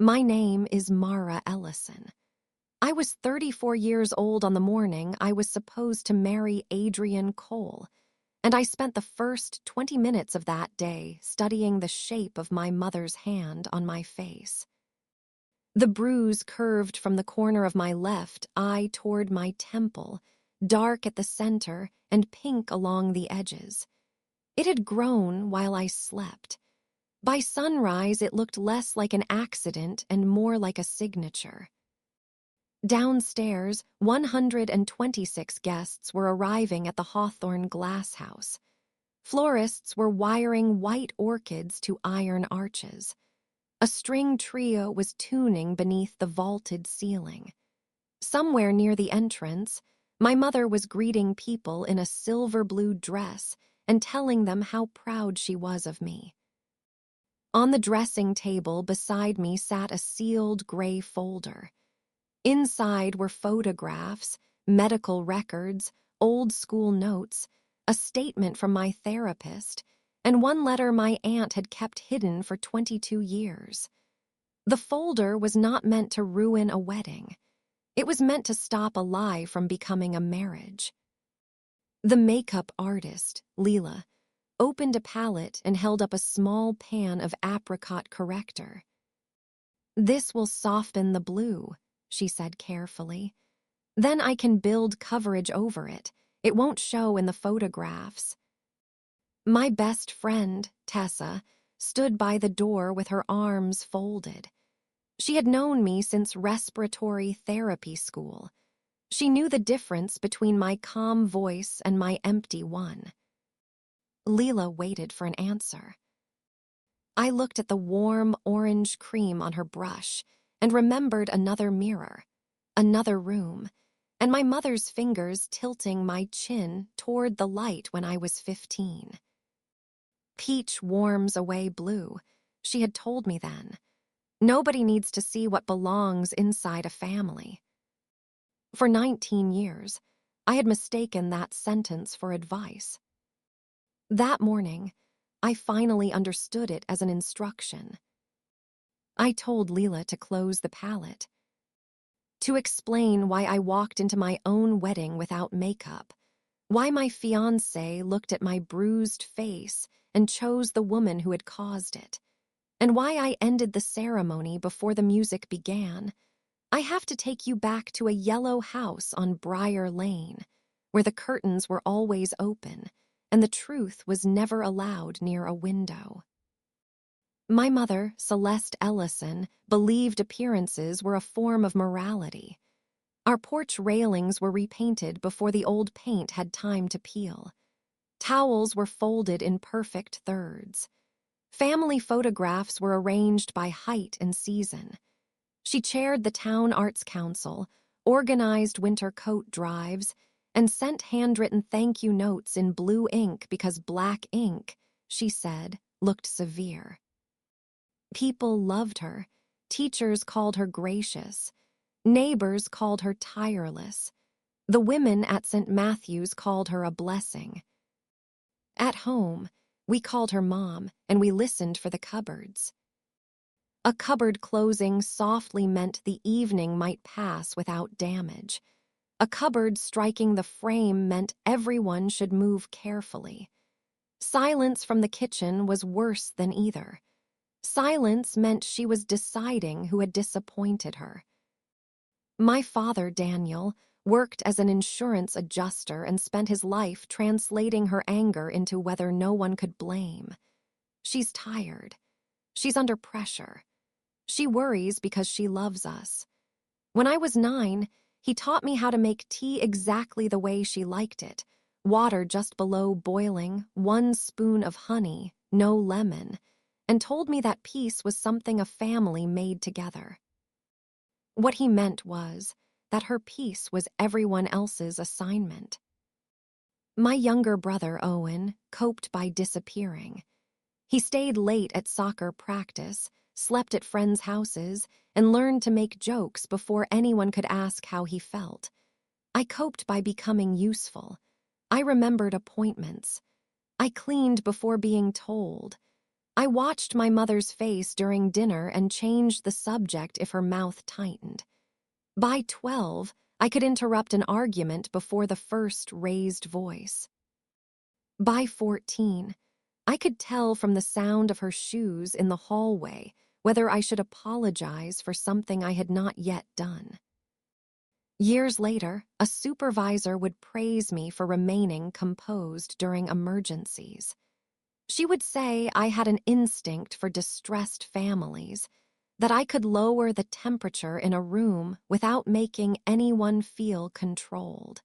My name is Mara Ellison. I was 34 years old on the morning I was supposed to marry Adrian Cole, and I spent the first 20 minutes of that day studying the shape of my mother's hand on my face. The bruise curved from the corner of my left eye toward my temple, dark at the center and pink along the edges. It had grown while I slept. By sunrise, it looked less like an accident and more like a signature. Downstairs, 126 guests were arriving at the Hawthorne Glass House. Florists were wiring white orchids to iron arches. A string trio was tuning beneath the vaulted ceiling. Somewhere near the entrance, my mother was greeting people in a silver-blue dress and telling them how proud she was of me. On the dressing table beside me sat a sealed gray folder. Inside were photographs, medical records, old-school notes, a statement from my therapist, and one letter my aunt had kept hidden for 22 years. The folder was not meant to ruin a wedding. It was meant to stop a lie from becoming a marriage. The makeup artist, Leela, opened a palette and held up a small pan of apricot corrector. "This will soften the blue," she said carefully. "Then I can build coverage over it. It won't show in the photographs." My best friend, Tessa, stood by the door with her arms folded. She had known me since respiratory therapy school. She knew the difference between my calm voice and my empty one. Leela waited for an answer. I looked at the warm orange cream on her brush and remembered another mirror, another room, and my mother's fingers tilting my chin toward the light when I was 15. Peach warms away blue, she had told me then. Nobody needs to see what belongs inside a family. For 19 years, I had mistaken that sentence for advice. That morning, I finally understood it as an instruction. I told Leela to close the palette, to explain why I walked into my own wedding without makeup, why my fiancé looked at my bruised face and chose the woman who had caused it, and why I ended the ceremony before the music began. I have to take you back to a yellow house on Briar Lane, where the curtains were always open, and the truth was never allowed near a window. My mother, Celeste Ellison, believed appearances were a form of morality. Our porch railings were repainted before the old paint had time to peel. Towels were folded in perfect thirds. Family photographs were arranged by height and season. She chaired the town arts council, organized winter coat drives, and sent handwritten thank you notes in blue ink because black ink, she said, looked severe. People loved her. Teachers called her gracious. Neighbors called her tireless. The women at St. Matthew's called her a blessing. At home, we called her Mom, and we listened for the cupboards. A cupboard closing softly meant the evening might pass without damage. A cupboard striking the frame meant everyone should move carefully. Silence from the kitchen was worse than either. Silence meant she was deciding who had disappointed her. My father, Daniel, worked as an insurance adjuster and spent his life translating her anger into whether no one could blame. She's tired. She's under pressure. She worries because she loves us. When I was 9, he taught me how to make tea exactly the way she liked it. Water just below boiling, 1 spoon of honey, no lemon, and told me that peace was something a family made together. What he meant was that her peace was everyone else's assignment. My younger brother, Owen, coped by disappearing. He stayed late at soccer practice, slept at friends' houses, and learned to make jokes before anyone could ask how he felt. I coped by becoming useful. I remembered appointments. I cleaned before being told. I watched my mother's face during dinner and changed the subject if her mouth tightened. By 12, I could interrupt an argument before the first raised voice. By 14, I could tell from the sound of her shoes in the hallway whether I should apologize for something I had not yet done. Years later, a supervisor would praise me for remaining composed during emergencies. She would say I had an instinct for distressed families, that I could lower the temperature in a room without making anyone feel controlled.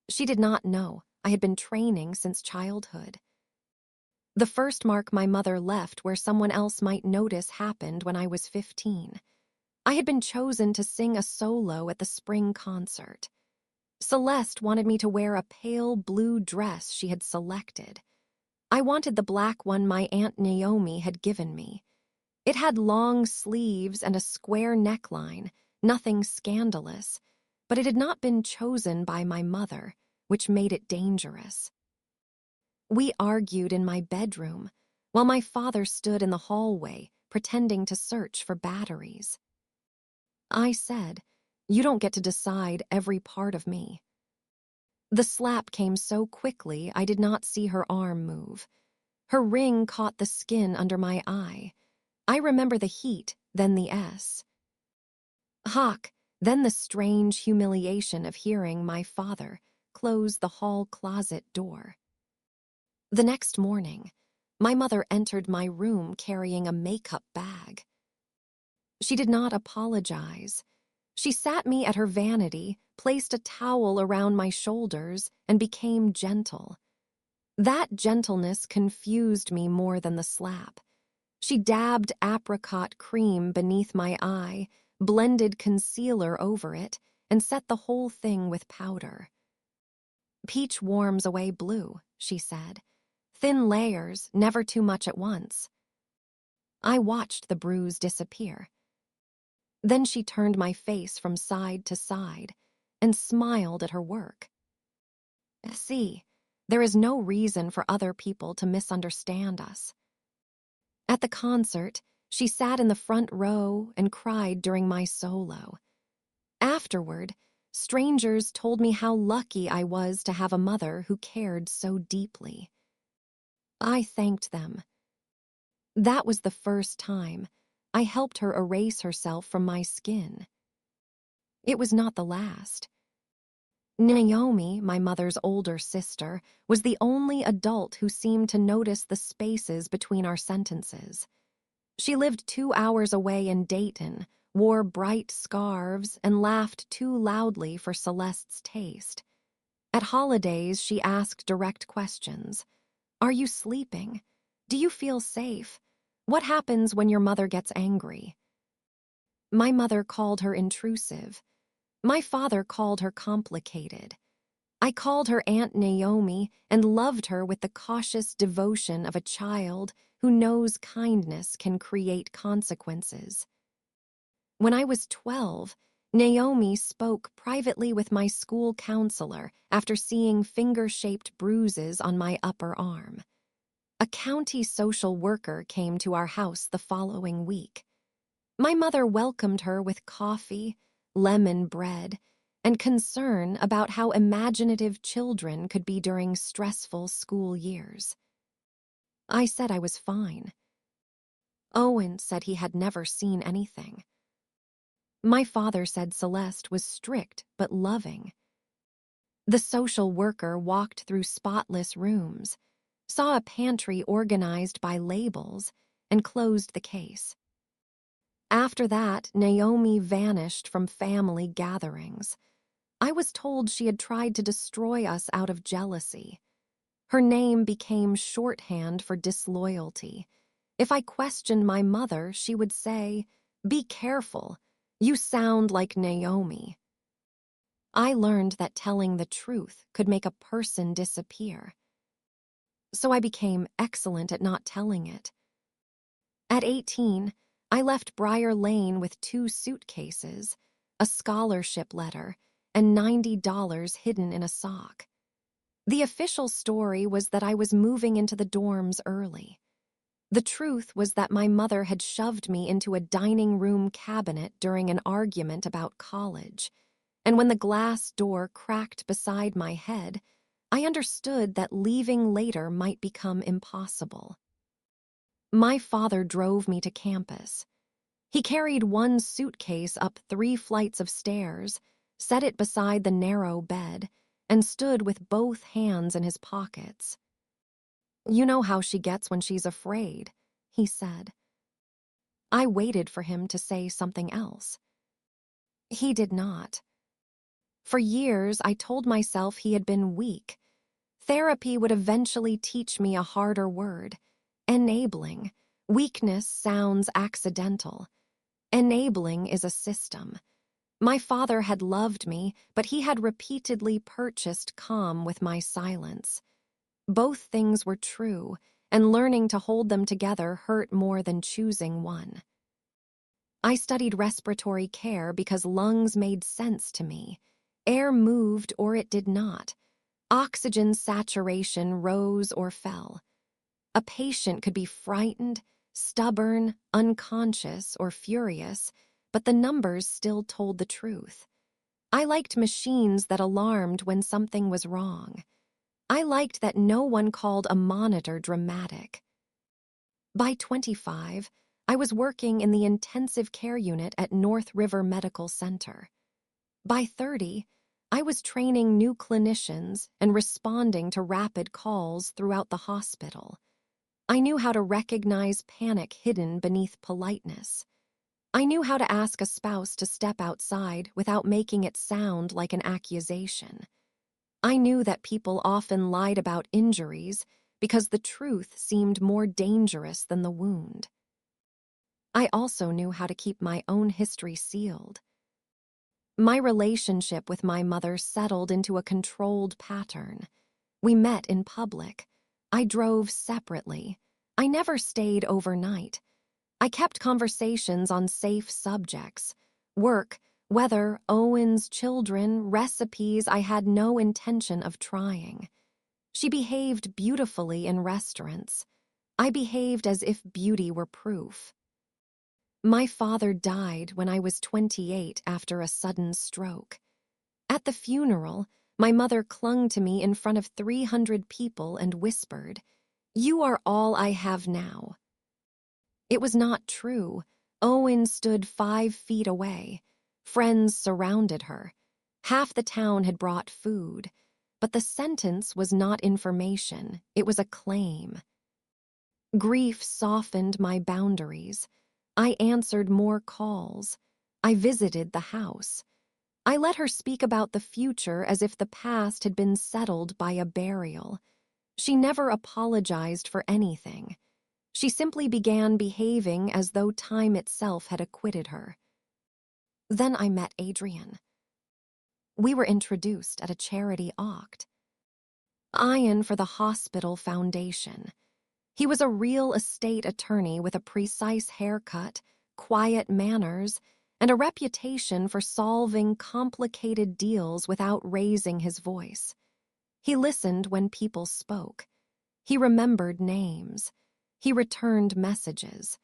She did not know I had been training since childhood. The first mark my mother left where someone else might notice happened when I was 15. I had been chosen to sing a solo at the spring concert. Celeste wanted me to wear a pale blue dress she had selected. I wanted the black one my Aunt Naomi had given me. It had long sleeves and a square neckline, nothing scandalous, but it had not been chosen by my mother, which made it dangerous. We argued in my bedroom, while my father stood in the hallway, pretending to search for batteries. I said, "You don't get to decide every part of me." The slap came so quickly I did not see her arm move. Her ring caught the skin under my eye. I remember the heat, then the S. Hawk, then the strange humiliation of hearing my father close the hall closet door. The next morning, my mother entered my room carrying a makeup bag. She did not apologize. She sat me at her vanity, placed a towel around my shoulders, and became gentle. That gentleness confused me more than the slap. She dabbed apricot cream beneath my eye, blended concealer over it, and set the whole thing with powder. "Peach warms away blue," she said. "Thin layers, never too much at once." I watched the bruise disappear. Then she turned my face from side to side and smiled at her work. "See, there is no reason for other people to misunderstand us." At the concert, she sat in the front row and cried during my solo. Afterward, strangers told me how lucky I was to have a mother who cared so deeply. I thanked them. That was the first time I helped her erase herself from my skin. It was not the last. Naomi, my mother's older sister, was the only adult who seemed to notice the spaces between our sentences. She lived 2 hours away in Dayton, wore bright scarves, and laughed too loudly for Celeste's taste. At holidays, she asked direct questions. "Are you sleeping? Do you feel safe? What happens when your mother gets angry?" My mother called her intrusive. My father called her complicated. I called her Aunt Naomi and loved her with the cautious devotion of a child who knows kindness can create consequences. When I was 12, Naomi spoke privately with my school counselor after seeing finger-shaped bruises on my upper arm. A county social worker came to our house the following week. My mother welcomed her with coffee, lemon bread, and concern about how imaginative children could be during stressful school years. I said I was fine. Owen said he had never seen anything. My father said Celeste was strict but loving. The social worker walked through spotless rooms, saw a pantry organized by labels, and closed the case. After that, Naomi vanished from family gatherings. I was told she had tried to destroy us out of jealousy. Her name became shorthand for disloyalty. If I questioned my mother, she would say, "Be careful, you sound like Naomi." I learned that telling the truth could make a person disappear. So I became excellent at not telling it. At 18, I left Briar Lane with 2 suitcases, a scholarship letter, and $90 hidden in a sock. The official story was that I was moving into the dorms early. The truth was that my mother had shoved me into a dining room cabinet during an argument about college, and when the glass door cracked beside my head, I understood that leaving later might become impossible. My father drove me to campus. He carried one suitcase up 3 flights of stairs, set it beside the narrow bed, and stood with both hands in his pockets. "You know how she gets when she's afraid," he said. I waited for him to say something else. He did not. For years, I told myself he had been weak. Therapy would eventually teach me a harder word: enabling. Weakness sounds accidental. Enabling is a system. My father had loved me, but he had repeatedly purchased calm with my silence. Both things were true, and learning to hold them together hurt more than choosing one. I studied respiratory care because lungs made sense to me. Air moved or it did not. Oxygen saturation rose or fell. A patient could be frightened, stubborn, unconscious, or furious, but the numbers still told the truth. I liked machines that alarmed when something was wrong. I liked that no one called a monitor dramatic. By 25, I was working in the intensive care unit at North River Medical Center. By 30, I was training new clinicians and responding to rapid calls throughout the hospital. I knew how to recognize panic hidden beneath politeness. I knew how to ask a spouse to step outside without making it sound like an accusation. I knew that people often lied about injuries because the truth seemed more dangerous than the wound. I also knew how to keep my own history sealed. My relationship with my mother settled into a controlled pattern. We met in public. I drove separately. I never stayed overnight. I kept conversations on safe subjects: work, weather, Owen's children, recipes I had no intention of trying. She behaved beautifully in restaurants. I behaved as if beauty were proof. My father died when I was 28 after a sudden stroke. At the funeral, my mother clung to me in front of 300 people and whispered, "You are all I have now." It was not true. Owen stood 5 feet away. Friends surrounded her. Half the town had brought food. But the sentence was not information, it was a claim. Grief softened my boundaries. I answered more calls. I visited the house. I let her speak about the future as if the past had been settled by a burial. She never apologized for anything. She simply began behaving as though time itself had acquitted her. Then I met Adrian. We were introduced at a charity auct. Iron for the hospital foundation. He was a real estate attorney with a precise haircut, quiet manners, and a reputation for solving complicated deals without raising his voice. He listened when people spoke. He remembered names. He returned messages.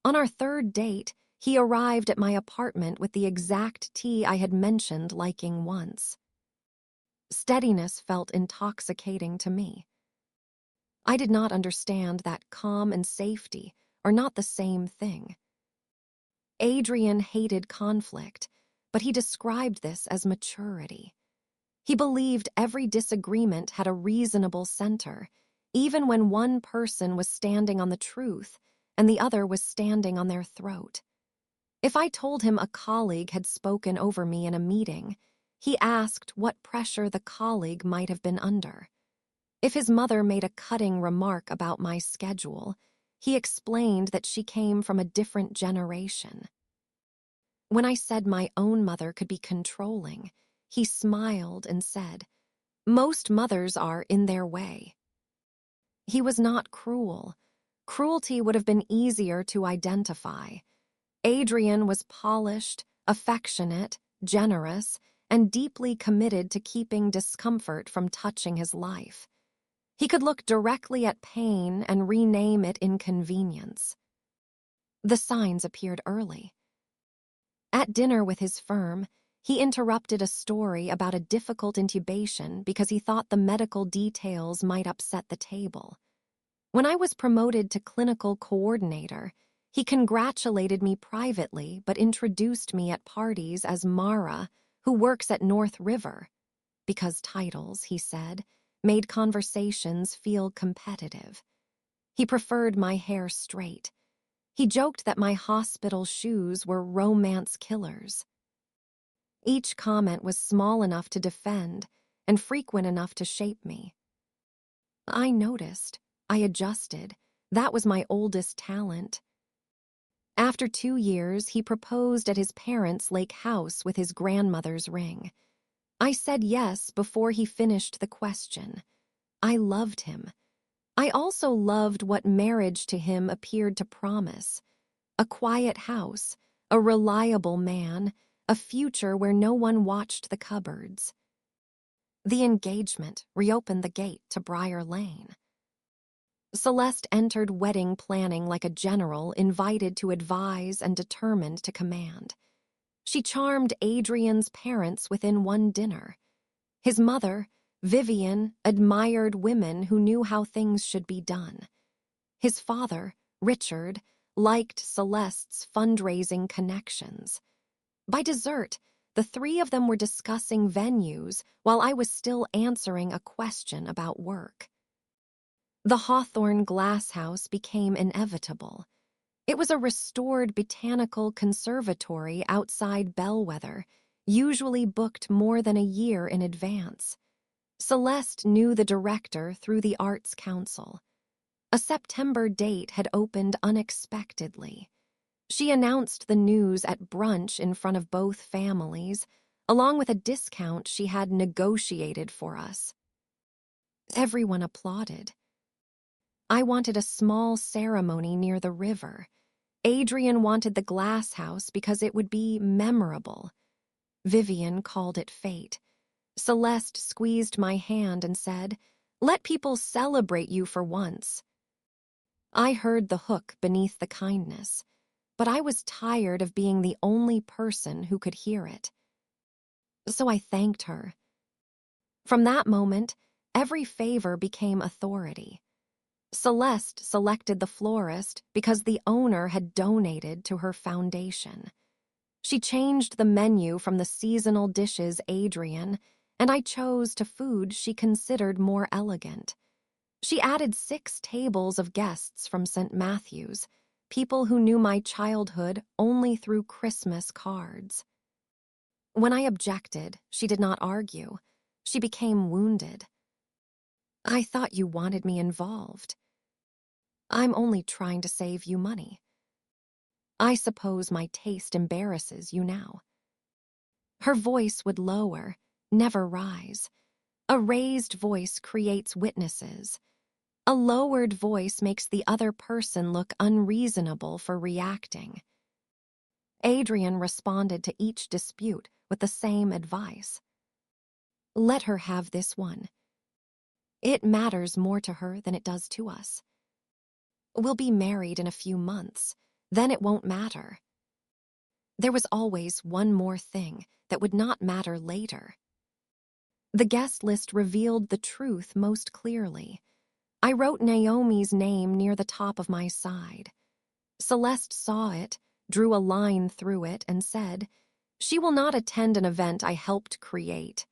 On our 3rd date, he arrived at my apartment with the exact tea I had mentioned liking once. Steadiness felt intoxicating to me. I did not understand that calm and safety are not the same thing. Adrian hated conflict, but he described this as maturity. He believed every disagreement had a reasonable center, even when one person was standing on the truth and the other was standing on their throat. If I told him a colleague had spoken over me in a meeting, he asked what pressure the colleague might have been under. If his mother made a cutting remark about my schedule, he explained that she came from a different generation. When I said my own mother could be controlling, he smiled and said, "Most mothers are in their way." He was not cruel. Cruelty would have been easier to identify. Adrian was polished, affectionate, generous, and deeply committed to keeping discomfort from touching his life. He could look directly at pain and rename it inconvenience. The signs appeared early. At dinner with his firm, he interrupted a story about a difficult intubation because he thought the medical details might upset the table. When I was promoted to clinical coordinator, he congratulated me privately but introduced me at parties as Mara, who works at North River, because titles, he said, made conversations feel competitive. He preferred my hair straight. He joked that my hospital shoes were romance killers. Each comment was small enough to defend and frequent enough to shape me. I noticed. I adjusted. That was my oldest talent. After 2 years, he proposed at his parents' lake house with his grandmother's ring. I said yes before he finished the question. I loved him. I also loved what marriage to him appeared to promise. A quiet house, a reliable man, a future where no one watched the cupboards. The engagement reopened the gate to Briar Lane. Celeste entered wedding planning like a general invited to advise and determined to command. She charmed Adrian's parents within one dinner. His mother, Vivian, admired women who knew how things should be done. His father, Richard, liked Celeste's fundraising connections. By dessert, the three of them were discussing venues while I was still answering a question about work. The Hawthorne Glass House became inevitable. It was a restored botanical conservatory outside Bellwether, usually booked more than a year in advance. Celeste knew the director through the Arts Council. A September date had opened unexpectedly. She announced the news at brunch in front of both families, along with a discount she had negotiated for us. Everyone applauded. I wanted a small ceremony near the river. Adrian wanted the glass house because it would be memorable. Vivian called it fate. Celeste squeezed my hand and said, "Let people celebrate you for once." I heard the hook beneath the kindness, but I was tired of being the only person who could hear it. So I thanked her. From that moment, every favor became authority. Celeste selected the florist because the owner had donated to her foundation. She changed the menu from the seasonal dishes Adrian, and I chose to food she considered more elegant. She added 6 tables of guests from St. Matthew's, people who knew my childhood only through Christmas cards. When I objected, she did not argue. She became wounded. "I thought you wanted me involved." "I'm only trying to save you money." "I suppose my taste embarrasses you now." Her voice would lower, never rise. A raised voice creates witnesses. A lowered voice makes the other person look unreasonable for reacting. Adrian responded to each dispute with the same advice. "Let her have this one. It matters more to her than it does to us. We'll be married in a few months. Then it won't matter." There was always one more thing that would not matter later. The guest list revealed the truth most clearly. I wrote Naomi's name near the top of my side. Celeste saw it, drew a line through it, and said, "She will not attend an event I helped create."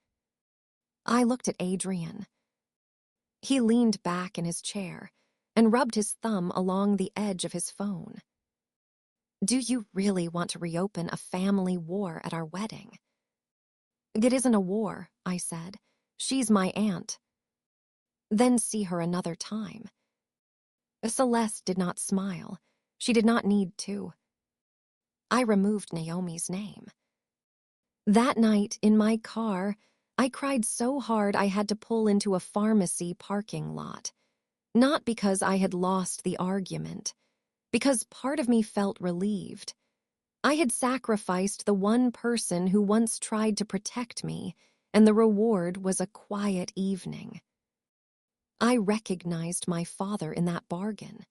I looked at Adrian. He leaned back in his chair and rubbed his thumb along the edge of his phone. "Do you really want to reopen a family war at our wedding?" "It isn't a war," I said. "She's my aunt." "Then see her another time." Celeste did not smile. She did not need to. I removed Naomi's name. That night, in my car, I cried so hard I had to pull into a pharmacy parking lot. Not because I had lost the argument, because part of me felt relieved. I had sacrificed the one person who once tried to protect me, and the reward was a quiet evening. I recognized my father in that bargain.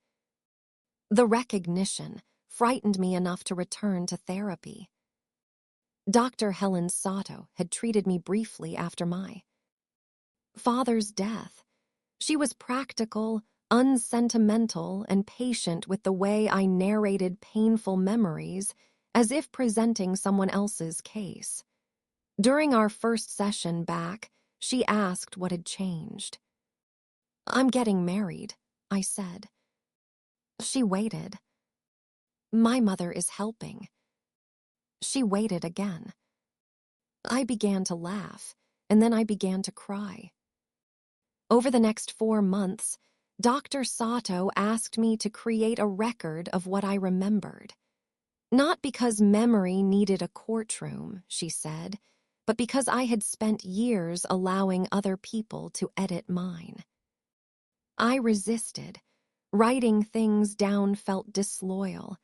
The recognition frightened me enough to return to therapy. Dr. Helen Sato had treated me briefly after my father's death. She was practical, unsentimental, and patient with the way I narrated painful memories as if presenting someone else's case. During our first session back, she asked what had changed. "I'm getting married," I said. She waited. "My mother is helping." She waited again. I began to laugh, and then I began to cry. Over the next 4 months, Dr. Sato asked me to create a record of what I remembered. Not because memory needed a courtroom, she said, but because I had spent years allowing other people to edit mine. I resisted. Writing things down felt disloyal.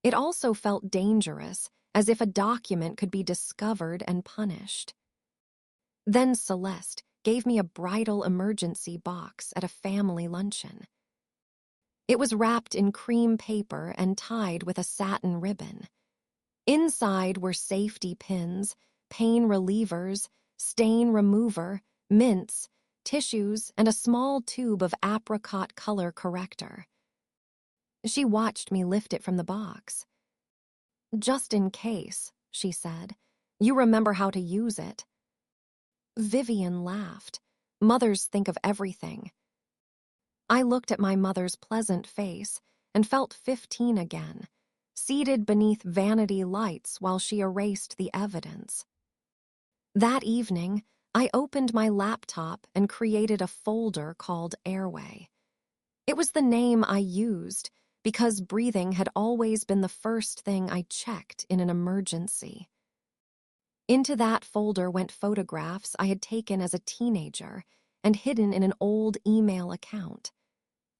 It also felt dangerous, as if a document could be discovered and punished. Then Celeste gave me a bridal emergency box at a family luncheon. It was wrapped in cream paper and tied with a satin ribbon. Inside were safety pins, pain relievers, stain remover, mints, tissues, and a small tube of apricot color corrector. She watched me lift it from the box. "Just in case," she said. "You remember how to use it." Vivian laughed. Mothers think of everything. I looked at my mother's pleasant face and felt 15 again, seated beneath vanity lights while she erased the evidence. That evening, I opened my laptop and created a folder called Airway. It was the name I used because breathing had always been the first thing I checked in an emergency. Into that folder went photographs I had taken as a teenager and hidden in an old email account.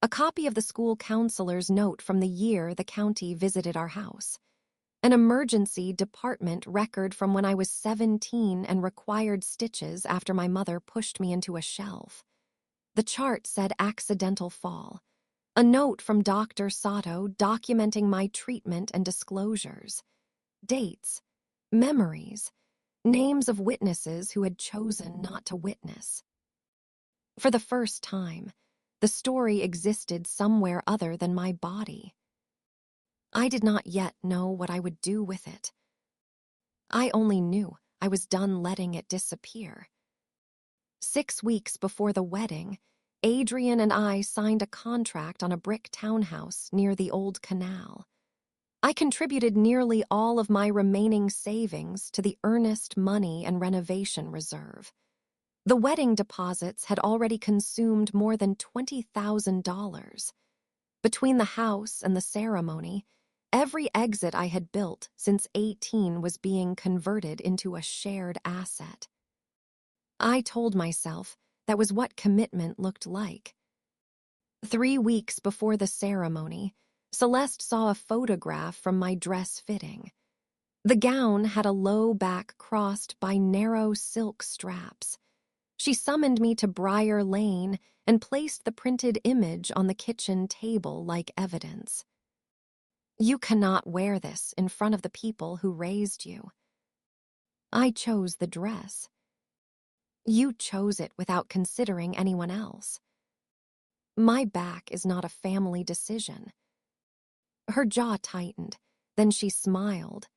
A copy of the school counselor's note from the year the county visited our house. An emergency department record from when I was 17 and required stitches after my mother pushed me into a shelf. The chart said accidental fall. A note from Dr. Sato documenting my treatment and disclosures. Dates, memories, names of witnesses who had chosen not to witness. For the first time, the story existed somewhere other than my body. I did not yet know what I would do with it. I only knew I was done letting it disappear. 6 weeks before the wedding, Adrian and I signed a contract on a brick townhouse near the old canal. I contributed nearly all of my remaining savings to the earnest money and renovation reserve. The wedding deposits had already consumed more than $20,000. Between the house and the ceremony, every exit I had built since 18 was being converted into a shared asset. I told myself that was what commitment looked like. 3 weeks before the ceremony, Celeste saw a photograph from my dress fitting. The gown had a low back crossed by narrow silk straps. She summoned me to Briar Lane and placed the printed image on the kitchen table like evidence. "You cannot wear this in front of the people who raised you." I chose the dress. "You chose it without considering anyone else." "My back is not a family decision." Her jaw tightened, then she smiled.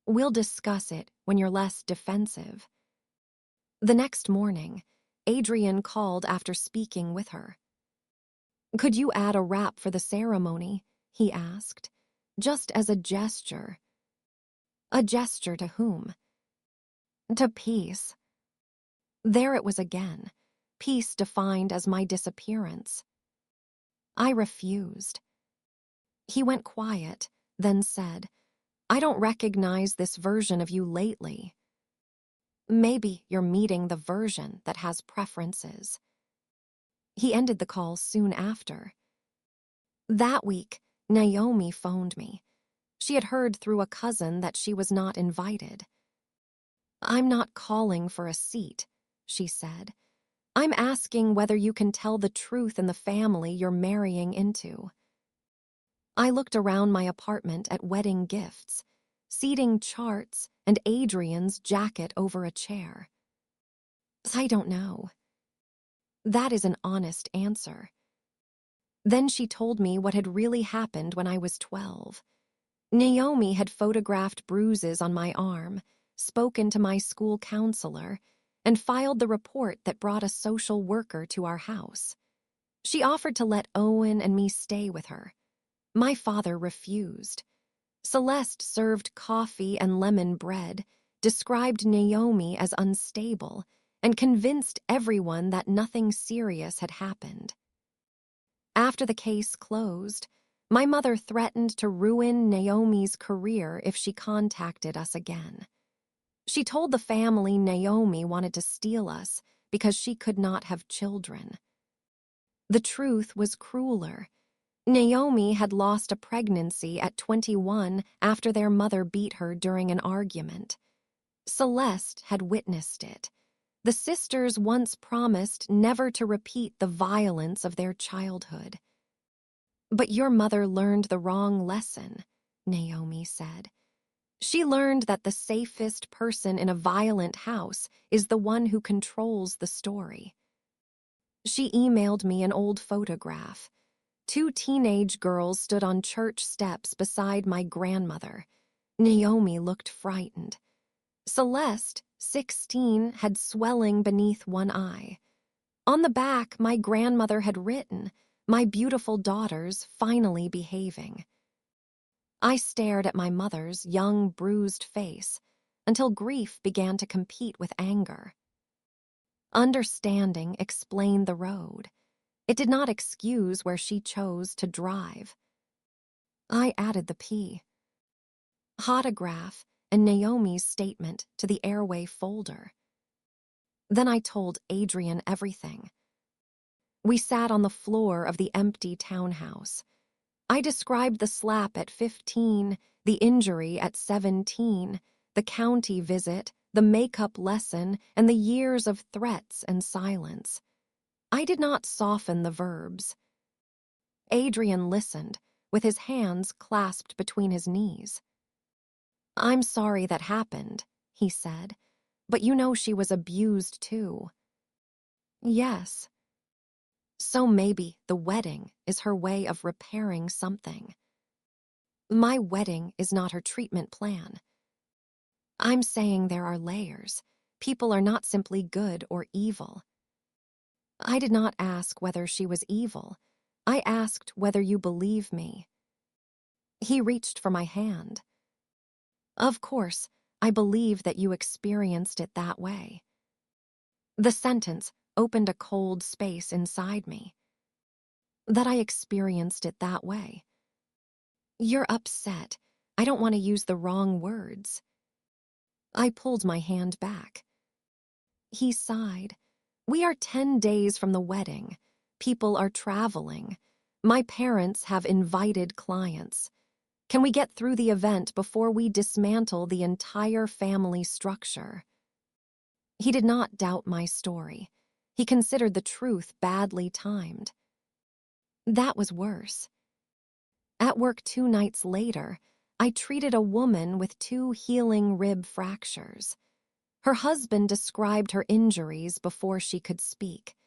"We'll discuss it when you're less defensive." The next morning, Adrian called after speaking with her. "Could you add a wrap for the ceremony?" he asked, just as a gesture. A gesture to whom? To peace. There it was again, peace defined as my disappearance. I refused. He went quiet, then said, "I don't recognize this version of you lately." "Maybe you're meeting the version that has preferences." He ended the call soon after. That week, Naomi phoned me. She had heard through a cousin that she was not invited. "I'm not calling for a seat," she said. I'm asking whether you can tell the truth in the family you're marrying into. I looked around my apartment at wedding gifts, seating charts, and Adrian's jacket over a chair. I don't know. That is an honest answer. Then she told me what had really happened when I was 12. Naomi had photographed bruises on my arm, spoken to my school counselor, and filed the report that brought a social worker to our house. She offered to let Owen and me stay with her. My father refused. Celeste served coffee and lemon bread, described Naomi as unstable, and convinced everyone that nothing serious had happened. After the case closed, my mother threatened to ruin Naomi's career if she contacted us again. She told the family Naomi wanted to steal us because she could not have children. The truth was crueler. Naomi had lost a pregnancy at 21 after their mother beat her during an argument. Celeste had witnessed it. The sisters once promised never to repeat the violence of their childhood. But your mother learned the wrong lesson, Naomi said. She learned that the safest person in a violent house is the one who controls the story. She emailed me an old photograph. 2 teenage girls stood on church steps beside my grandmother. Naomi looked frightened. Celeste, 16, had swelling beneath one eye. On the back, my grandmother had written, "My beautiful daughters finally behaving." I stared at my mother's young, bruised face until grief began to compete with anger. Understanding explained the road. It did not excuse where she chose to drive. I added the P. Autograph and Naomi's statement to the airway folder. Then I told Adrian everything. We sat on the floor of the empty townhouse. I described the slap at 15, the injury at 17, the county visit, the makeup lesson, and the years of threats and silence. I did not soften the verbs. Adrian listened, with his hands clasped between his knees. "I'm sorry that happened," he said, "but you know she was abused too." "Yes." "So maybe the wedding is her way of repairing something." "My wedding is not her treatment plan." "I'm saying there are layers. People are not simply good or evil." "I did not ask whether she was evil. I asked whether you believe me." He reached for my hand. "Of course, I believe that you experienced it that way." The sentence opened a cold space inside me. That I experienced it that way. "You're upset. I don't want to use the wrong words." I pulled my hand back. He sighed. "We are 10 days from the wedding. People are traveling. My parents have invited clients. Can we get through the event before we dismantle the entire family structure?" He did not doubt my story. He considered the truth badly timed. That was worse. At work 2 nights later, I treated a woman with 2 healing rib fractures. Her husband described her injuries before she could speak.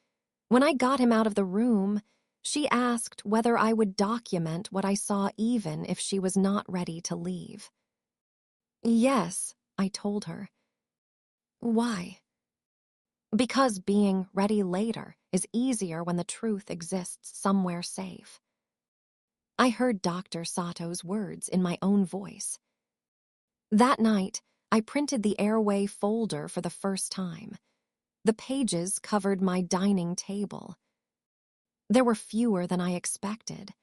When I got him out of the room, she asked whether I would document what I saw even if she was not ready to leave. "Yes," I told her. "Why?" "Because being ready later is easier when the truth exists somewhere safe." I heard Dr. Sato's words in my own voice. That night, I printed the airway folder for the first time. The pages covered my dining table. There were fewer than I expected.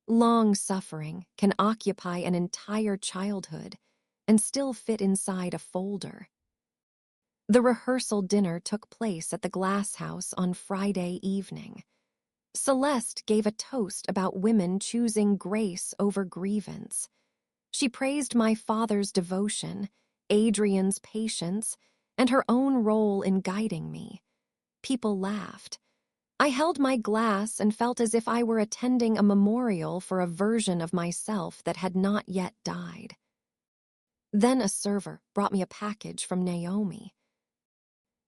Long suffering can occupy an entire childhood and still fit inside a folder. The rehearsal dinner took place at the Glass House on Friday evening. Celeste gave a toast about women choosing grace over grievance. She praised my father's devotion, Adrian's patience, and her own role in guiding me. People laughed. I held my glass and felt as if I were attending a memorial for a version of myself that had not yet died. Then a server brought me a package from Naomi.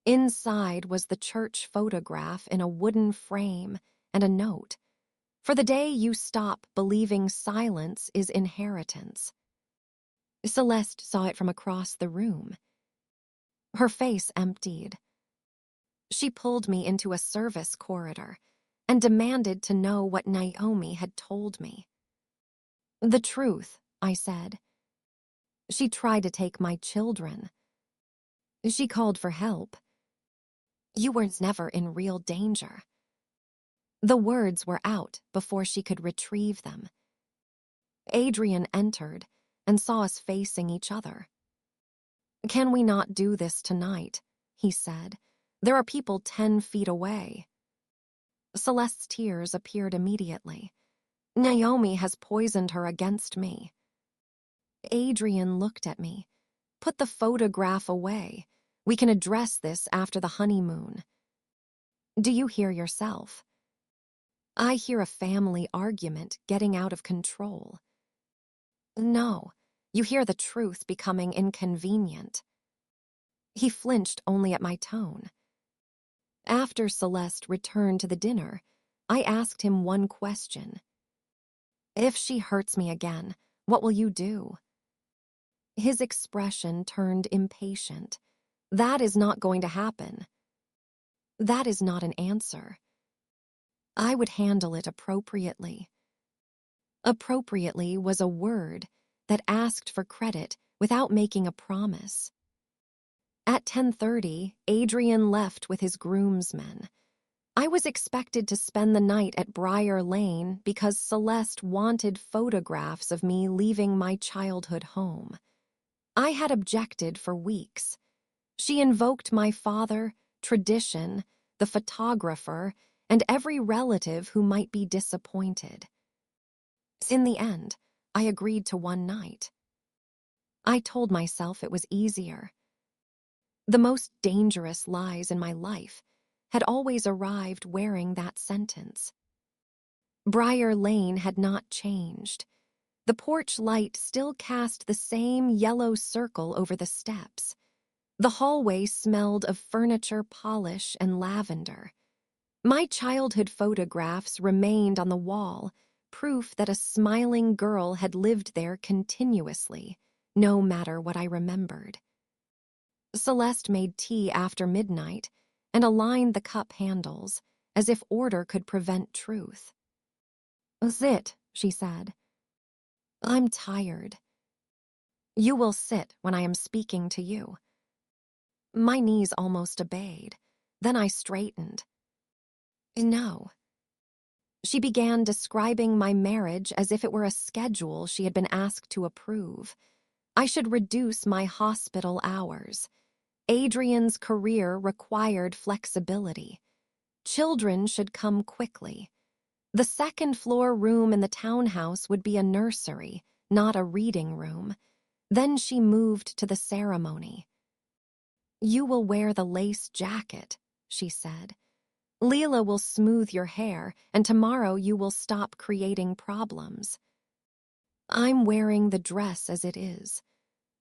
Inside was the church photograph in a wooden frame and a note. For the day you stop believing silence is inheritance. Celeste saw it from across the room. Her face emptied. She pulled me into a service corridor and demanded to know what Naomi had told me. The truth, I said. She tried to take my children. She called for help. You were never in real danger. The words were out before she could retrieve them. Adrian entered and saw us facing each other. Can we not do this tonight? He said. There are people 10 feet away. Celeste's tears appeared immediately. Naomi has poisoned her against me. Adrian looked at me. Put the photograph away. We can address this after the honeymoon. Do you hear yourself? I hear a family argument getting out of control. No, you hear the truth becoming inconvenient. He flinched only at my tone. After Celeste returned to the dinner, I asked him one question. If she hurts me again, what will you do? His expression turned impatient. That is not going to happen. That is not an answer. I would handle it appropriately. Appropriately was a word that asked for credit without making a promise. At 10:30, Adrian left with his groomsmen. I was expected to spend the night at Briar Lane because Celeste wanted photographs of me leaving my childhood home. I had objected for weeks. She invoked my father, tradition, the photographer, and every relative who might be disappointed. In the end, I agreed to one night. I told myself it was easier. The most dangerous lies in my life had always arrived wearing that sentence. Briar Lane had not changed. The porch light still cast the same yellow circle over the steps. The hallway smelled of furniture polish and lavender. My childhood photographs remained on the wall, proof that a smiling girl had lived there continuously, no matter what I remembered. Celeste made tea after midnight and aligned the cup handles, as if order could prevent truth. Sit, she said. I'm tired. You will sit when I am speaking to you. My knees almost obeyed. Then I straightened. No. She began describing my marriage as if it were a schedule she had been asked to approve. I should reduce my hospital hours. Adrian's career required flexibility. Children should come quickly. The second-floor room in the townhouse would be a nursery, not a reading room. Then she moved to the ceremony. You will wear the lace jacket, she said. Leela will smooth your hair, and tomorrow you will stop creating problems. I'm wearing the dress as it is.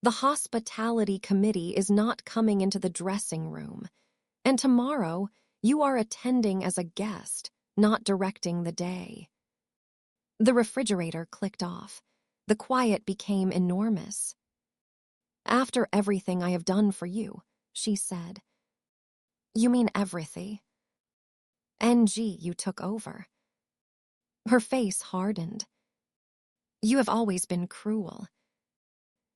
The hospitality committee is not coming into the dressing room, and tomorrow you are attending as a guest, not directing the day. The refrigerator clicked off. The quiet became enormous. After everything I have done for you, she said. You mean everything? NG, you took over. Her face hardened. You have always been cruel.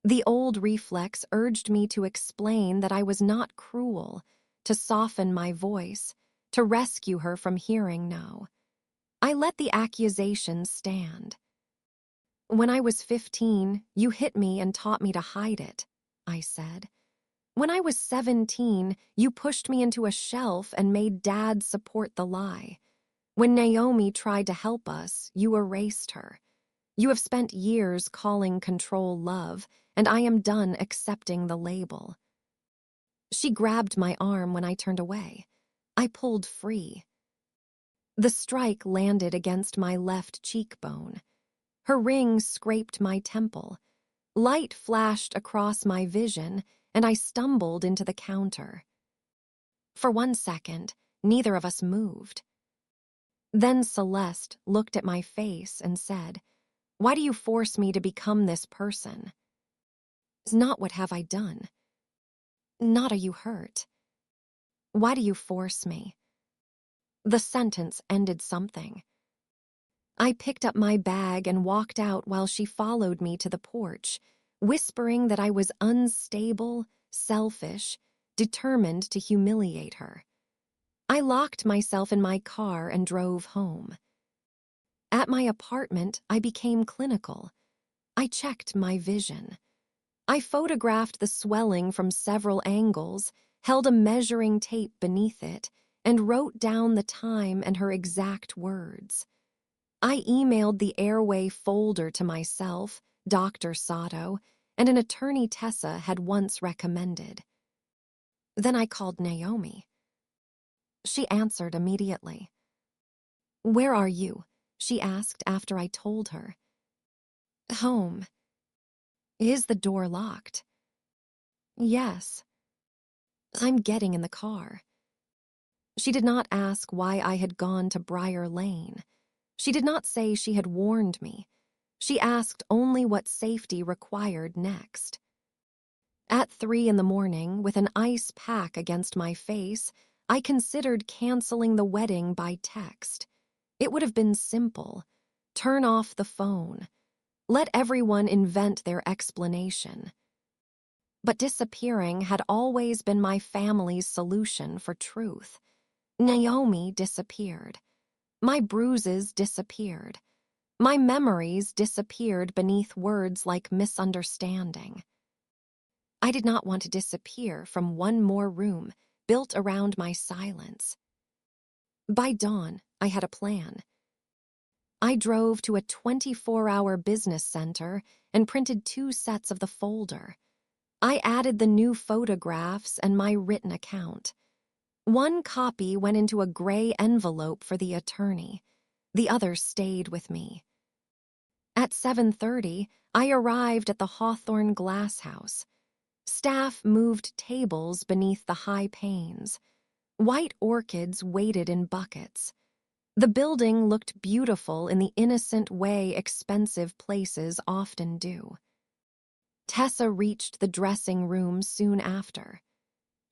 The old reflex urged me to explain that I was not cruel, to soften my voice, to rescue her from hearing no. I let the accusation stand. When I was 15, you hit me and taught me to hide it, I said. When I was 17, you pushed me into a shelf and made Dad support the lie. When Naomi tried to help us, you erased her. You have spent years calling control love, and I am done accepting the label. She grabbed my arm when I turned away. I pulled free. The strike landed against my left cheekbone. Her ring scraped my temple. Light flashed across my vision, and I stumbled into the counter. For 1 second, neither of us moved. Then Celeste looked at my face and said, "Why do you force me to become this person?" Not what have I done. Not are you hurt. Why do you force me? The sentence ended something. I picked up my bag and walked out while she followed me to the porch, whispering that I was unstable, selfish, determined to humiliate her. I locked myself in my car and drove home. At my apartment, I became clinical. I checked my vision. I photographed the swelling from several angles, held a measuring tape beneath it, and wrote down the time and her exact words. I emailed the airway folder to myself, Dr. Sato, and an attorney Tessa had once recommended. Then I called Naomi. She answered immediately. "Where are you?" she asked after I told her. "Home." "Is the door locked?" "Yes." "I'm getting in the car." She did not ask why I had gone to Briar Lane. She did not say she had warned me. She asked only what safety required next. At 3 in the morning, with an ice pack against my face, I considered canceling the wedding by text. It would have been simple. Turn off the phone. Let everyone invent their explanation. But disappearing had always been my family's solution for truth. Naomi disappeared. My bruises disappeared. My memories disappeared beneath words like misunderstanding. I did not want to disappear from one more room built around my silence. By dawn, I had a plan. I drove to a 24-hour business center and printed 2 sets of the folder. I added the new photographs and my written account. One copy went into a gray envelope for the attorney. The other stayed with me. At 7:30, I arrived at the Hawthorne Glass House. Staff moved tables beneath the high panes. White orchids waited in buckets. The building looked beautiful in the innocent way expensive places often do. Tessa reached the dressing room soon after.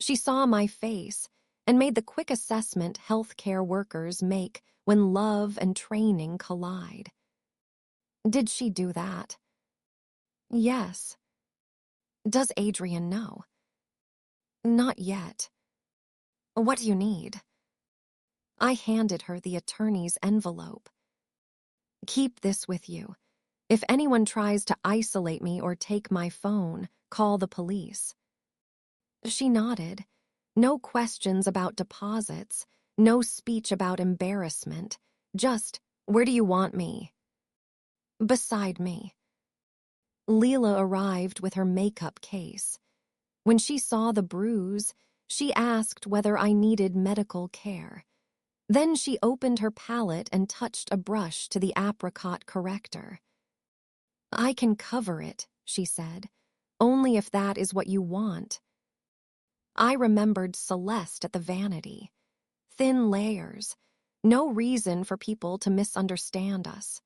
She saw my face and made the quick assessment healthcare workers make when love and training collide. Did she do that? Yes. Does Adrian know? Not yet. What do you need? I handed her the attorney's envelope. Keep this with you. If anyone tries to isolate me or take my phone, call the police. She nodded. No questions about deposits, no speech about embarrassment, just, "Where do you want me?" Beside me. Leela arrived with her makeup case. When she saw the bruise, she asked whether I needed medical care. Then she opened her palette and touched a brush to the apricot corrector. "I can cover it," she said, "only if that is what you want." I remembered Celeste at the vanity. Thin layers. No reason for people to misunderstand us.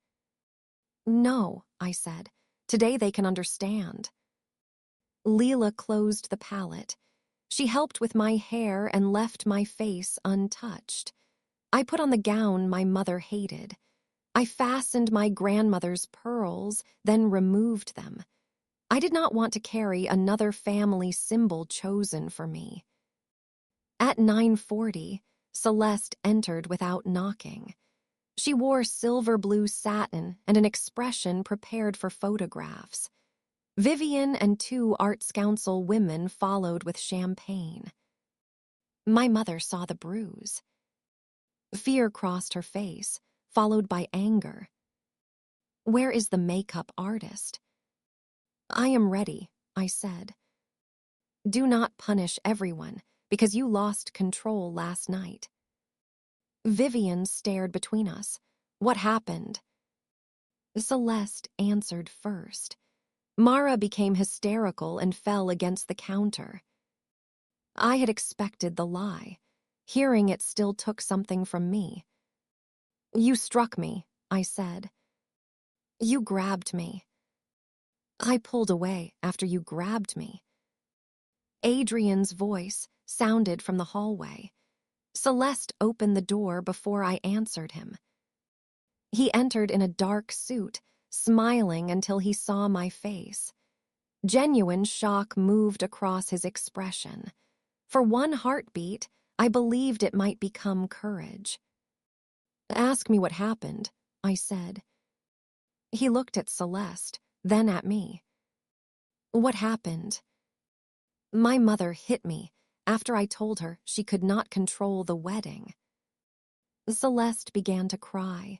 "No," I said. "Today they can understand." Leela closed the palette. She helped with my hair and left my face untouched. I put on the gown my mother hated. I fastened my grandmother's pearls, then removed them. I did not want to carry another family symbol chosen for me. At 9:40, Celeste entered without knocking. She wore silver blue satin and an expression prepared for photographs. Vivian and 2 Arts Council women followed with champagne. My mother saw the bruise. Fear crossed her face, followed by anger. "Where is the makeup artist?" "I am ready," I said. "Do not punish everyone, because you lost control last night." Vivian stared between us. What happened? Celeste answered first. Mara became hysterical and fell against the counter. I had expected the lie. Hearing it still took something from me. You struck me, I said. You grabbed me. I pulled away after you grabbed me. Adrian's voice sounded from the hallway. Celeste opened the door before I answered him. He entered in a dark suit, smiling until he saw my face. Genuine shock moved across his expression. For one heartbeat, I believed it might become courage. Ask me what happened, I said. He looked at Celeste, then at me. What happened? My mother hit me after I told her she could not control the wedding. Celeste began to cry.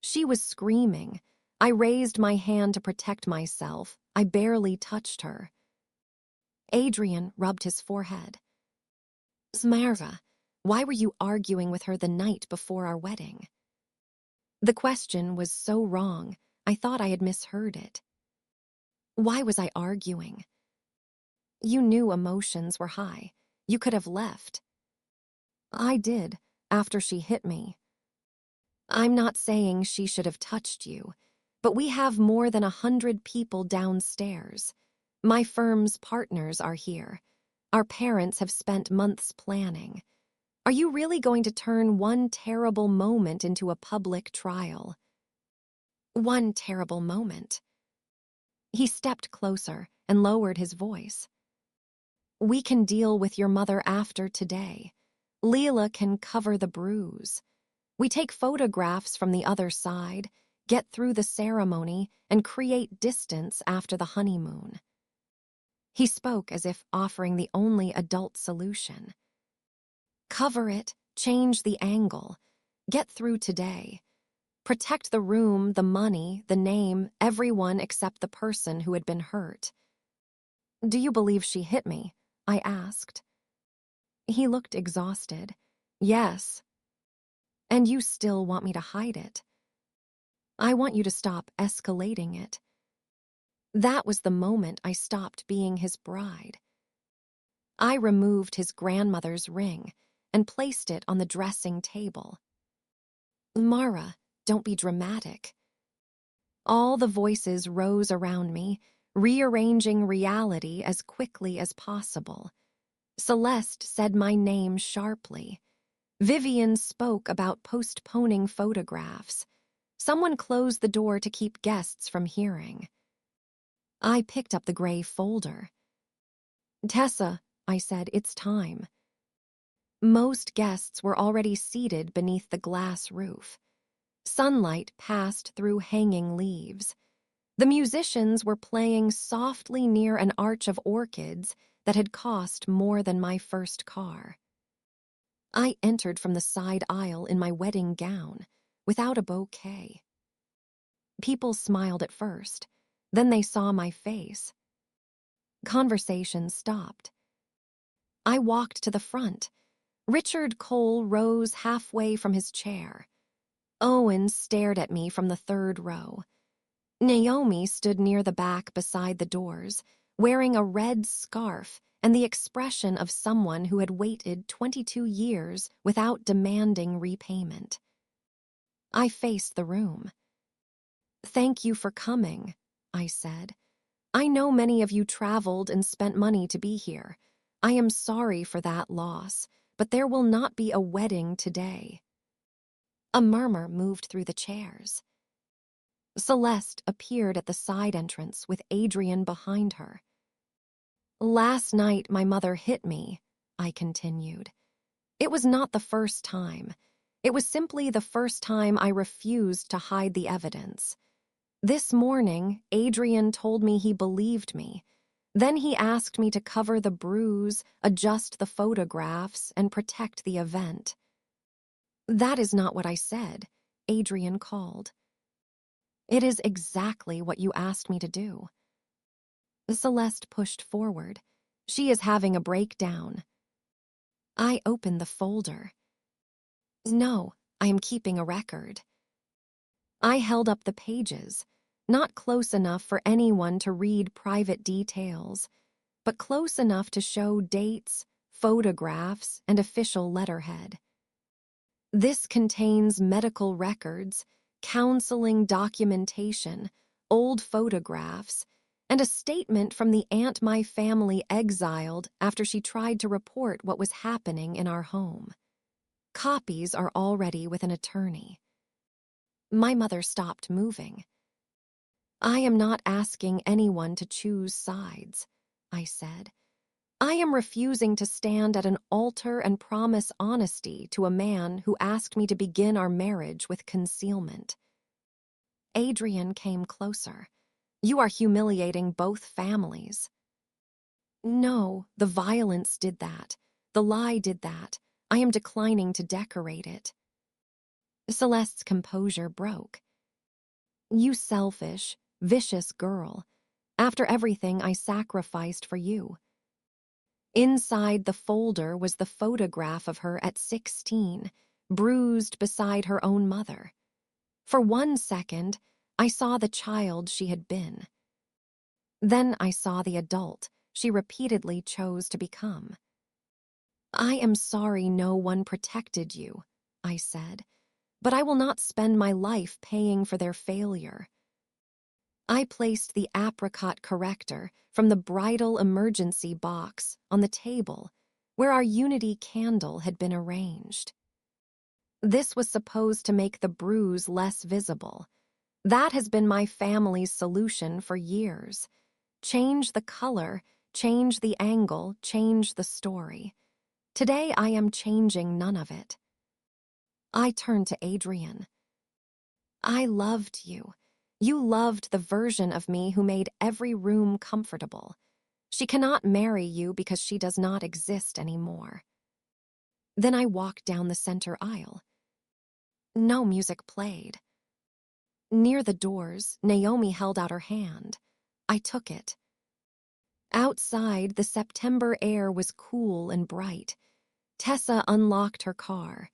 She was screaming. I raised my hand to protect myself. I barely touched her. Adrian rubbed his forehead. Smarva, why were you arguing with her the night before our wedding? The question was so wrong, I thought I had misheard it. Why was I arguing? You knew emotions were high. You could have left. I did, after she hit me. I'm not saying she should have touched you, but we have more than 100 people downstairs. My firm's partners are here. Our parents have spent months planning. Are you really going to turn one terrible moment into a public trial? One terrible moment. He stepped closer and lowered his voice. We can deal with your mother after today. Leela can cover the bruise. We take photographs from the other side, get through the ceremony, and create distance after the honeymoon. He spoke as if offering the only adult solution. Cover it, change the angle, get through today. Protect the room, the money, the name, everyone except the person who had been hurt. Do you believe she hit me? I asked. He looked exhausted. Yes. And you still want me to hide it? I want you to stop escalating it. That was the moment I stopped being his bride. I removed his grandmother's ring and placed it on the dressing table. Mara, don't be dramatic. All the voices rose around me, rearranging reality as quickly as possible. Celeste said my name sharply. Vivian spoke about postponing photographs. Someone closed the door to keep guests from hearing. I picked up the gray folder. Tessa, I said, it's time. Most guests were already seated beneath the glass roof. Sunlight passed through hanging leaves. The musicians were playing softly near an arch of orchids that had cost more than my first car. I entered from the side aisle in my wedding gown, without a bouquet. People smiled at first, then they saw my face. Conversation stopped. I walked to the front. Richard Cole rose halfway from his chair. Owen stared at me from the third row. Naomi stood near the back beside the doors, wearing a red scarf and the expression of someone who had waited 22 years without demanding repayment. I faced the room. Thank you for coming, I said. I know many of you traveled and spent money to be here. I am sorry for that loss, but there will not be a wedding today. A murmur moved through the chairs. Celeste appeared at the side entrance with Adrian behind her. Last night my mother hit me, I continued. It was not the first time. It was simply the first time I refused to hide the evidence. This morning, Adrian told me he believed me. Then he asked me to cover the bruise, adjust the photographs, and protect the event. That is not what I said, Adrian called. It is exactly what you asked me to do. Celeste pushed forward. She is having a breakdown. I opened the folder. No, I am keeping a record. I held up the pages, not close enough for anyone to read private details, but close enough to show dates, photographs, and official letterhead. This contains medical records, counseling documentation, old photographs, and a statement from the aunt my family exiled after she tried to report what was happening in our home. Copies are already with an attorney. My mother stopped moving. I am not asking anyone to choose sides, I said. I am refusing to stand at an altar and promise honesty to a man who asked me to begin our marriage with concealment. Adrian came closer. You are humiliating both families. No, the violence did that. The lie did that. I am declining to decorate it. Celeste's composure broke. You selfish, vicious girl. After everything I sacrificed for you. Inside the folder was the photograph of her at 16, bruised beside her own mother. For 1 second, I saw the child she had been. Then I saw the adult she repeatedly chose to become. I am sorry no one protected you, I said, but I will not spend my life paying for their failure. I placed the apricot corrector from the bridal emergency box on the table where our unity candle had been arranged. This was supposed to make the bruise less visible. That has been my family's solution for years. Change the color, change the angle, change the story. Today I am changing none of it. I turned to Adrian. I loved you. You loved the version of me who made every room comfortable. She cannot marry you because she does not exist anymore. Then I walked down the center aisle. No music played. Near the doors, Naomi held out her hand. I took it. Outside, the September air was cool and bright. Tessa unlocked her car.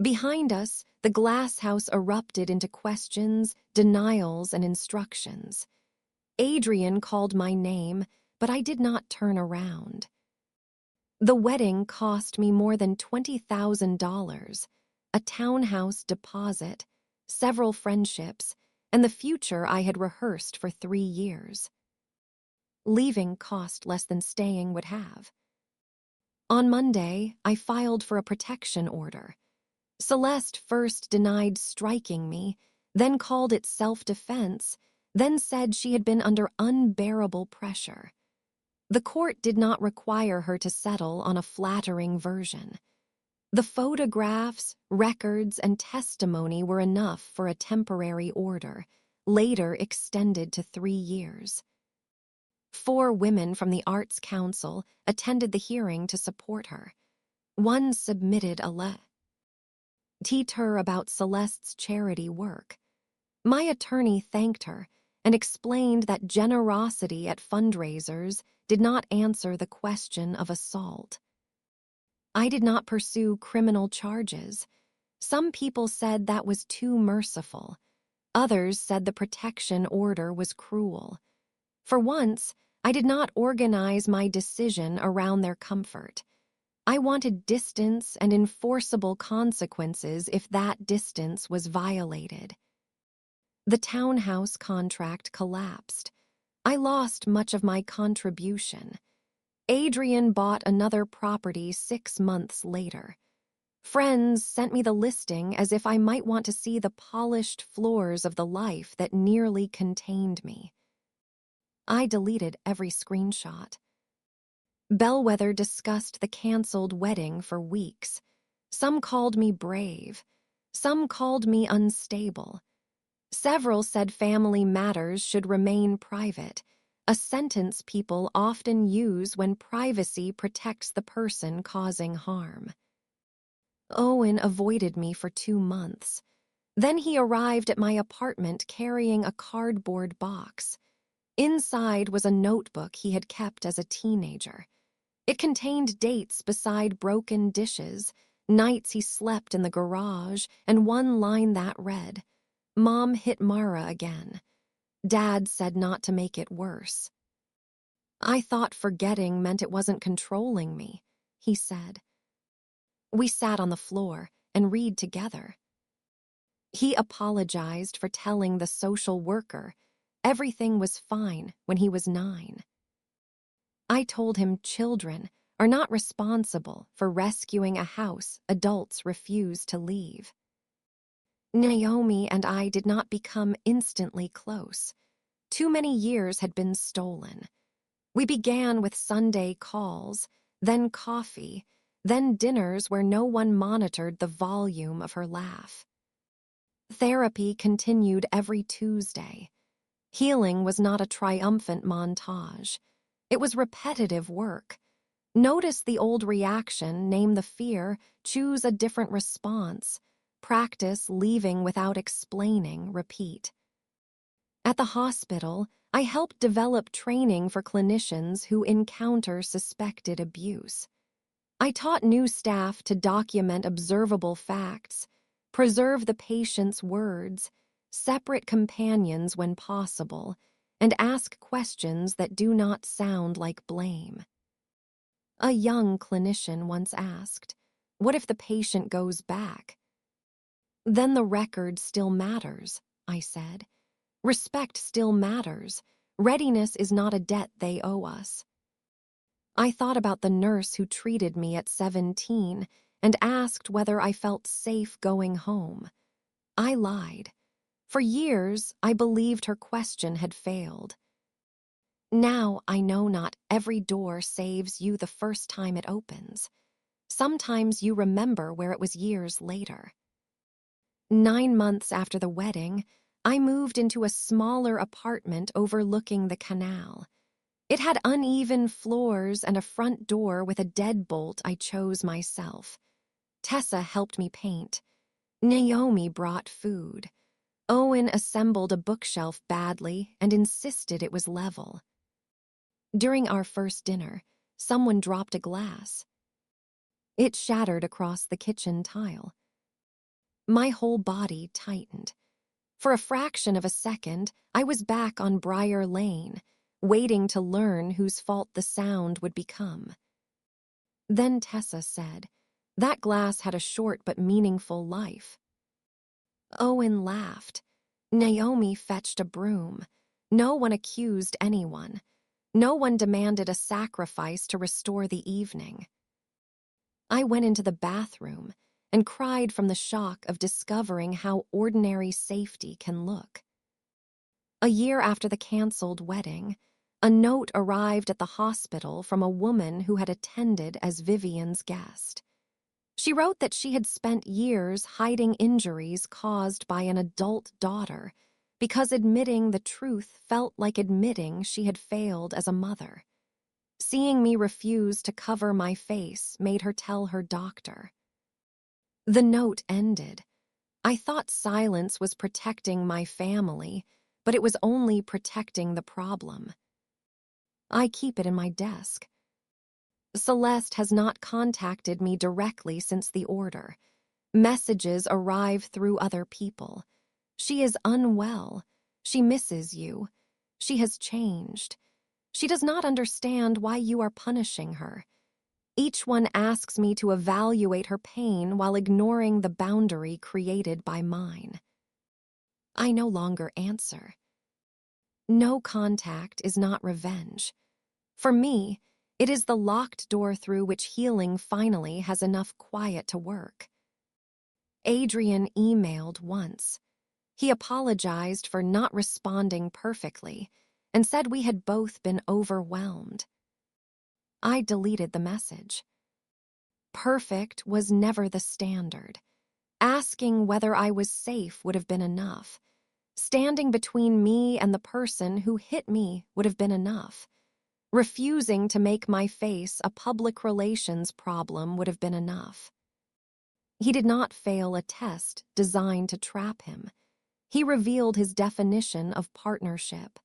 Behind us, the glass house erupted into questions, denials, and instructions. Adrian called my name, but I did not turn around. The wedding cost me more than $20,000, a townhouse deposit, several friendships, and the future I had rehearsed for 3 years. Leaving cost less than staying would have. On Monday, I filed for a protection order. Celeste first denied striking me, then called it self-defense, then said she had been under unbearable pressure. The court did not require her to settle on a flattering version. The photographs, records, and testimony were enough for a temporary order, later extended to 3 years. 4 women from the Arts Council attended the hearing to support her. One submitted a letter about Celeste's charity work. My attorney thanked her and explained that generosity at fundraisers did not answer the question of assault. I did not pursue criminal charges. Some people said that was too merciful. Others said the protection order was cruel. For once, I did not organize my decision around their comfort. I wanted distance and enforceable consequences if that distance was violated. The townhouse contract collapsed. I lost much of my contribution. Adrian bought another property 6 months later. Friends sent me the listing as if I might want to see the polished floors of the life that nearly contained me. I deleted every screenshot. Bellwether discussed the canceled wedding for weeks. Some called me brave. Some called me unstable. Several said family matters should remain private, a sentence people often use when privacy protects the person causing harm. Owen avoided me for 2 months. Then he arrived at my apartment carrying a cardboard box. Inside was a notebook he had kept as a teenager. It contained dates beside broken dishes, Nights he slept in the garage, and one line that read, "Mom hit Mara again. Dad said not to make it worse." "I thought forgetting meant it wasn't controlling me," he said. We sat on the floor and read together. He apologized for telling the social worker everything was fine when he was 9. I told him children are not responsible for rescuing a house adults refuse to leave. Naomi and I did not become instantly close. Too many years had been stolen. We began with Sunday calls, then coffee, then dinners where no one monitored the volume of her laugh. Therapy continued every Tuesday. Healing was not a triumphant montage. It was repetitive work. Notice the old reaction, name the fear, choose a different response. Practice leaving without explaining, repeat. At the hospital, I helped develop training for clinicians who encounter suspected abuse. I taught new staff to document observable facts, preserve the patient's words, separate companions when possible, and ask questions that do not sound like blame. A young clinician once asked, "What if the patient goes back?" "Then the record still matters," I said. "Respect still matters. Readiness is not a debt they owe us." I thought about the nurse who treated me at 17 and asked whether I felt safe going home. I lied. For years, I believed her question had failed. Now I know not every door saves you the first time it opens. Sometimes you remember where it was years later. 9 months after the wedding, I moved into a smaller apartment overlooking the canal. It had uneven floors and a front door with a deadbolt I chose myself. Tessa helped me paint. Naomi brought food. Owen assembled a bookshelf badly and insisted it was level. During our first dinner, someone dropped a glass. It shattered across the kitchen tile. My whole body tightened. For a fraction of a second, I was back on Briar Lane, waiting to learn whose fault the sound would become. Then Tessa said, "That glass had a short but meaningful life." Owen laughed. Naomi fetched a broom. No one accused anyone. No one demanded a sacrifice to restore the evening. I went into the bathroom and cried from the shock of discovering how ordinary safety can look. A year after the canceled wedding, a note arrived at the hospital from a woman who had attended as Vivian's guest. She wrote that she had spent years hiding injuries caused by an adult daughter because admitting the truth felt like admitting she had failed as a mother. Seeing me refuse to cover my face made her tell her doctor. The note ended. I thought silence was protecting my family, but it was only protecting the problem. I keep it in my desk. Celeste has not contacted me directly since the order. Messages arrive through other people. She is unwell. She misses you. She has changed. She does not understand why you are punishing her. Each one asks me to evaluate her pain while ignoring the boundary created by mine. I no longer answer. No contact is not revenge. For me, it is the locked door through which healing finally has enough quiet to work. Adrian emailed once. He apologized for not responding perfectly and said we had both been overwhelmed. I deleted the message. Perfect was never the standard. Asking whether I was safe would have been enough. Standing between me and the person who hit me would have been enough. Refusing to make my face a public relations problem would have been enough. He did not fail a test designed to trap him. He revealed his definition of partnership.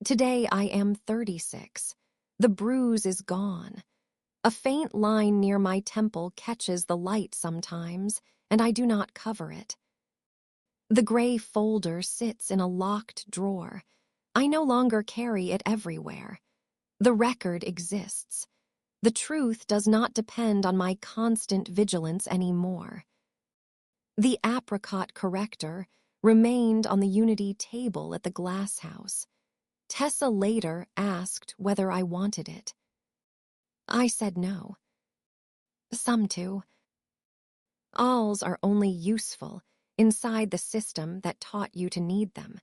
Today I am 36. The bruise is gone. A faint line near my temple catches the light sometimes, and I do not cover it. The gray folder sits in a locked drawer. I no longer carry it everywhere. The record exists. The truth does not depend on my constant vigilance anymore. The apricot corrector remained on the Unity table at the glass house. Tessa later asked whether I wanted it. I said no. Some do. Alls are only useful inside the system that taught you to need them.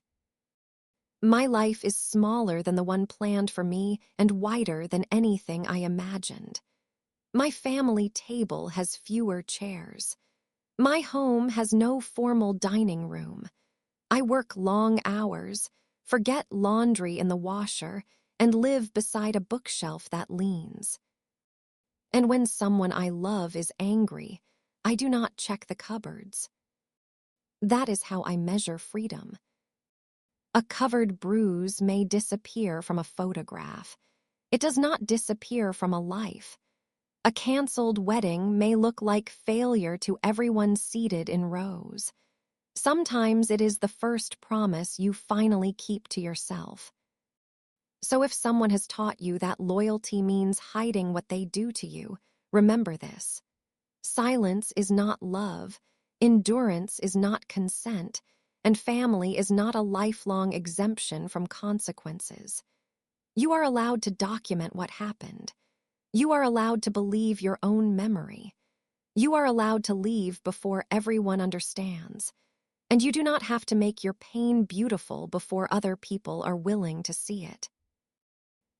My life is smaller than the one planned for me and wider than anything I imagined. My family table has fewer chairs. My home has no formal dining room. I work long hours, forget laundry in the washer, and live beside a bookshelf that leans. And when someone I love is angry, I do not check the cupboards. That is how I measure freedom. A covered bruise may disappear from a photograph. It does not disappear from a life. A canceled wedding may look like failure to everyone seated in rows. Sometimes it is the first promise you finally keep to yourself. So if someone has taught you that loyalty means hiding what they do to you, remember this. Silence is not love, endurance is not consent, and family is not a lifelong exemption from consequences. You are allowed to document what happened. You are allowed to believe your own memory. You are allowed to leave before everyone understands. And you do not have to make your pain beautiful before other people are willing to see it.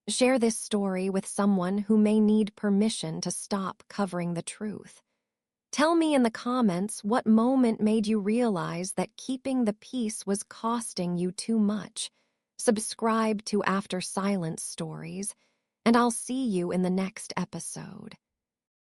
Share this story with someone who may need permission to stop covering the truth. Tell me in the comments what moment made you realize that keeping the peace was costing you too much. Subscribe to After Silence Stories, and I'll see you in the next episode.